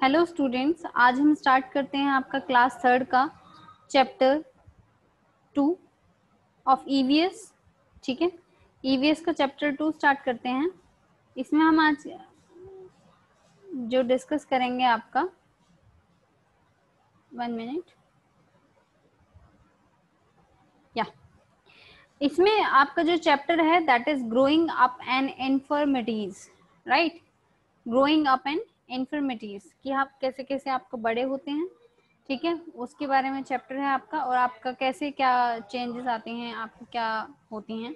Hello students, आज हम start करते हैं आपका क्लास थर्ड का चैप्टर 2 ऑफ ईवीएस। ठीक है, ईवीएस का चैप्टर 2 स्टार्ट करते हैं। इसमें हम आज जो डिस्कस करेंगे आपका 1 मिनट या इसमें आपका जो चैप्टर है that is growing up and infirmities, right. Growing up and infirmities कि आप कैसे कैसे आपको बड़े होते हैं, ठीक है, उसके बारे में चैप्टर है आपका। और आपका कैसे क्या चेंजेस आते हैं, आपको क्या होती हैं,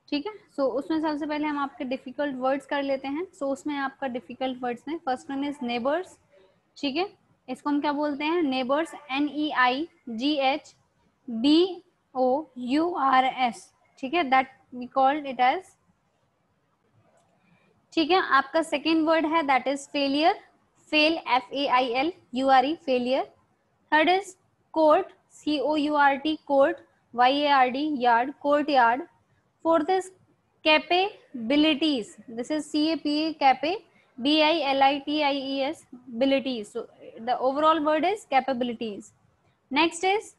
ठीक है। सो उसमें सबसे पहले हम आपके डिफिकल्ट वर्ड्स कर लेते हैं। सो उसमें आपका डिफिकल्ट वर्ड्स में फर्स्ट वन इज नेबर्स, ठीक है। इसको हम क्या बोलते हैं? नेबर्स, NEIGHBOURS, ठीक है, that we called it as, ठीक है। आपका सेकेंड वर्ड है that is failure, fail, FAILURE, failure. Third is court, COURT, court, YARD, yard, court yard. Fourth is capabilities, this is CAPA, capa, BILITIES, abilities. So the overall word is capabilities. Next is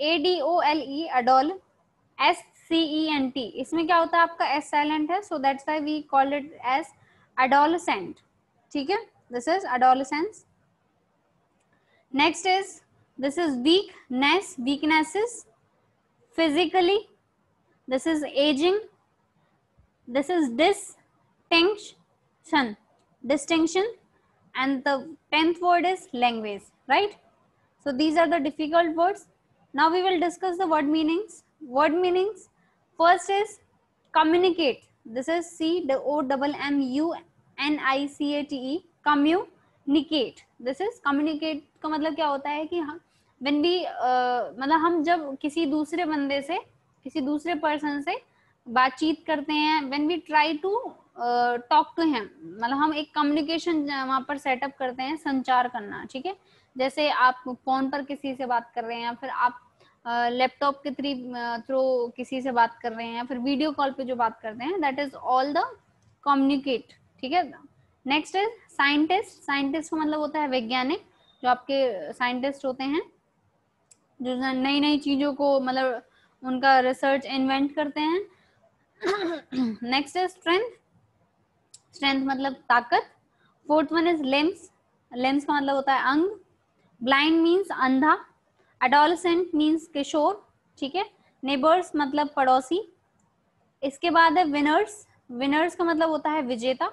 ADOLE, adol, SCENT, इसमें क्या होता है? आपका S silent है, so that's why we call it as adolescent, ठीक है, this is adolescence. Next is, this is weakness, weaknesses, physically, this is aging, this is distinction, distinction, and the 10th word is language, right? So these are the difficult words. Now we will discuss the word meanings. Word meanings, first is communicate, this is COMMUNICATE, communicate, this is communicate का मतलब क्या होता है कि हम when we मतलब हम जब किसी दूसरे बंदे से, किसी दूसरे पर्सन से बातचीत करते हैं, when we try to talk to him, मतलब हम एक कम्युनिकेशन वहां पर सेटअप करते हैं, संचार करना, ठीक है। जैसे आप फोन पर किसी से बात कर रहे हैं, या फिर आप लैपटॉप के थ्रू किसी से बात कर रहे हैं, या फिर वीडियो कॉल पे जो बात करते हैं, that is all the communicate, ठीक है। नेक्स्ट इज साइंटिस्ट, साइंटिस्ट का मतलब होता है वैज्ञानिक, जो आपके साइंटिस्ट होते हैं, जो नई नई चीजों को मतलब उनका रिसर्च इन्वेंट करते हैं। नेक्स्ट इज स्ट्रेंथ, स्ट्रेंथ मतलब ताकत। Fourth one is limbs, limbs का मतलब होता है अंग। ब्लाइंड मीन्स अंधा। एडोलसेंट मीन्स किशोर, ठीक है। नेबर्स मतलब पड़ोसी। इसके बाद है विनर्स, विनर्स का मतलब होता है विजेता।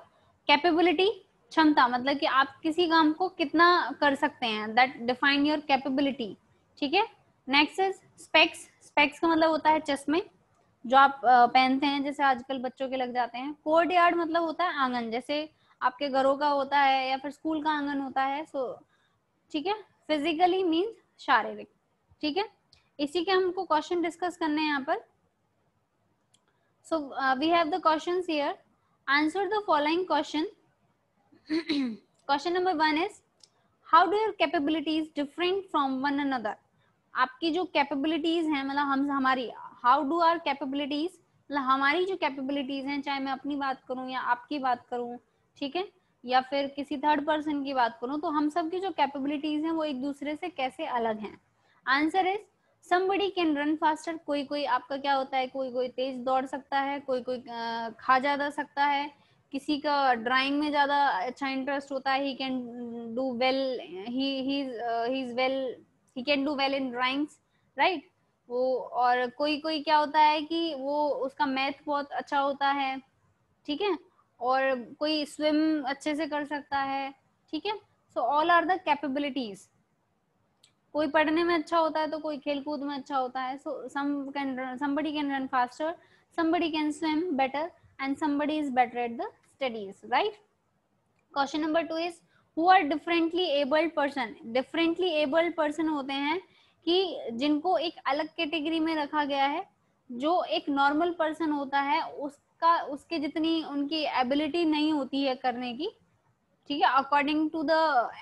कैपेबिलिटी क्षमता, मतलब कि आप किसी काम को कितना कर सकते हैं, दैट डिफाइन योर कैपेबिलिटी, ठीक है। नेक्स्ट इज स्पेक्स, स्पेक्स का मतलब होता है चश्मे जो आप पहनते हैं, जैसे आजकल बच्चों के लग जाते हैं। कोर्ट यार्ड मतलब होता है आंगन, जैसे आपके घरों का होता है या फिर स्कूल का आंगन होता है, सो ठीक है। फिजिकली मीन्स शारीरिक, ठीक है। इसी के हमको क्वेश्चन डिस्कस करने हैं यहाँ पर। So we have the questions here, answer the following question. Question number 1 is how do your capabilities different from one another. आपकी जो कैपेबिलिटीज हैं, मतलब हम हमारी, हाउ डू आर कैपेबिलिटीज, मतलब हमारी जो कैपेबिलिटीज हैं, चाहे मैं अपनी बात करूं या आपकी बात करूं, ठीक है, या फिर किसी थर्ड पर्सन की बात करूं, तो हम सब की जो कैपेबिलिटीज हैं वो एक दूसरे से कैसे अलग हैं। Answer is somebody can run faster, कोई कोई आपका क्या होता है, कोई कोई तेज दौड़ सकता है, कोई कोई खा ज्यादा सकता है, किसी का ड्राइंग में ज्यादा अच्छा इंटरेस्ट होता है, he can do well, he is well, he can do well in drawings, right. वो और कोई कोई क्या होता है कि वो उसका मैथ बहुत अच्छा होता है, ठीक है, और कोई स्विम अच्छे से कर सकता है, ठीक है। So all are the capabilities. कोई पढ़ने में अच्छा होता है तो कोई खेलकूद में अच्छा होता है। सो somebody can run faster, somebody can swim better, and somebody is better at the studies, right? Question number 2 is who are differently abled person. differently abled person होते हैं कि जिनको एक अलग कैटेगरी में रखा गया है, जो एक नॉर्मल पर्सन होता है उसका, उसके जितनी उनकी एबिलिटी नहीं होती है करने की, ठीक है, अकॉर्डिंग टू द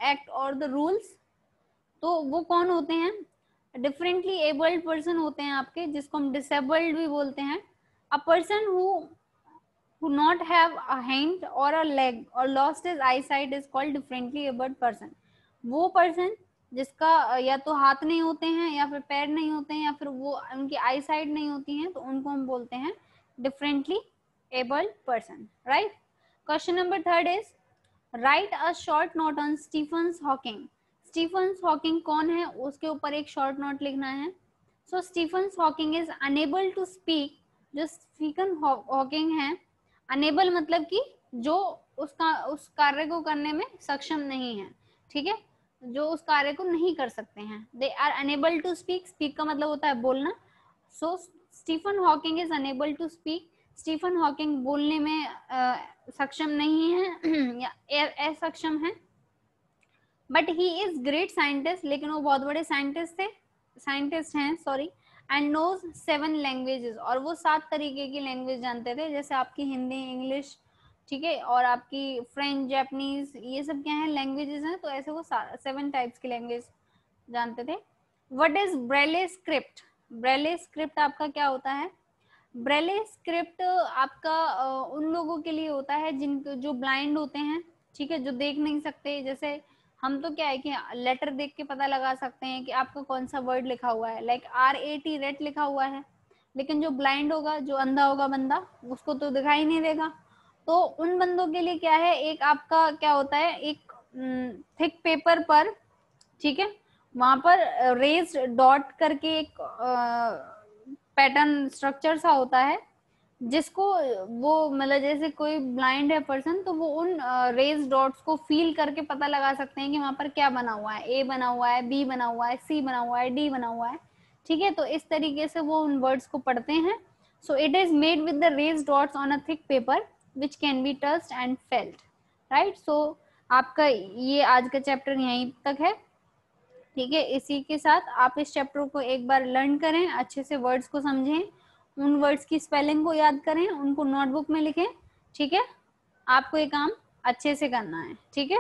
एक्ट और द रूल्स। तो वो कौन होते हैं? डिफरेंटली एबल्ड पर्सन होते हैं आपके, जिसको हम डिसेबल्ड भी बोलते हैं। A person who who not have a hand or a leg or lost his eyesight is called differently abled person. वो पर्सन जिसका या तो हाथ नहीं होते हैं या फिर पैर नहीं होते हैं या फिर वो उनकी आई साइड नहीं होती हैं, तो उनको हम बोलते हैं differently abled person, right. Question number 3 is write a short note on Stephen Hawking. Stephen Hawking कौन है, उसके ऊपर एक शॉर्ट नोट लिखना है. So Stephen Hawking is unable to speak. जो स्टीफन हॉकिंग है, अनेबल मतलब कि जो उसका उस कार्य को करने में सक्षम नहीं है, ठीक है, जो उस कार्य को नहीं कर सकते हैं. They are unable to speak. Speak का मतलब होता है बोलना. So Stephen Hawking is unable to speak. Stephen Hawking बोलने में सक्षम नहीं है या असक्षम है. But he is great scientist, लेकिन वो बहुत बड़े साइंटिस्ट हैं सॉरी. एंड नोज 7 लैंग्वेजेस, और वो 7 तरीके की लैंग्वेज जानते थे, जैसे आपकी हिंदी, इंग्लिश, ठीक है, और आपकी फ्रेंच, जापानीज, ये सब क्या है लैंग्वेजेस हैं, तो ऐसे वो 7 टाइप्स की लैंग्वेज जानते थे. What is Braille script. Braille script आपका क्या होता है. ब्रेले स्क्रिप्ट आपका उन लोगों के लिए होता है जिनको जो ब्लाइंड होते हैं, ठीक है, जो देख नहीं सकते. जैसे हम तो क्या है कि लेटर देख के पता लगा सकते हैं कि आपका कौन सा वर्ड लिखा हुआ है, लाइक RAT रेट लिखा हुआ है, लेकिन जो ब्लाइंड होगा, जो अंधा होगा बंदा, उसको तो दिखाई नहीं देगा. तो उन बंदों के लिए क्या है, एक आपका क्या होता है, एक थिक पेपर पर, ठीक है, वहां पर रेज्ड डॉट करके एक पैटर्न स्ट्रक्चर सा होता है, जिसको वो मतलब जैसे कोई ब्लाइंड है पर्सन, तो वो उन रेज डॉट्स को फील करके पता लगा सकते हैं कि वहां पर क्या बना हुआ है. A बना हुआ है, B बना हुआ है, C बना हुआ है, D बना हुआ है, ठीक है. तो इस तरीके से वो उन वर्ड्स को पढ़ते हैं. So it is made with the raised dots on a thick paper which can be touched and felt, right. सो आपका ये आज का चैप्टर यहीं तक है, ठीक है. इसी के साथ आप इस चैप्टर को एक बार लर्न करें, अच्छे से वर्ड्स को समझें, उन वर्ड्स की स्पेलिंग को याद करें, उनको नोटबुक में लिखें, ठीक है. आपको ये काम अच्छे से करना है, ठीक है.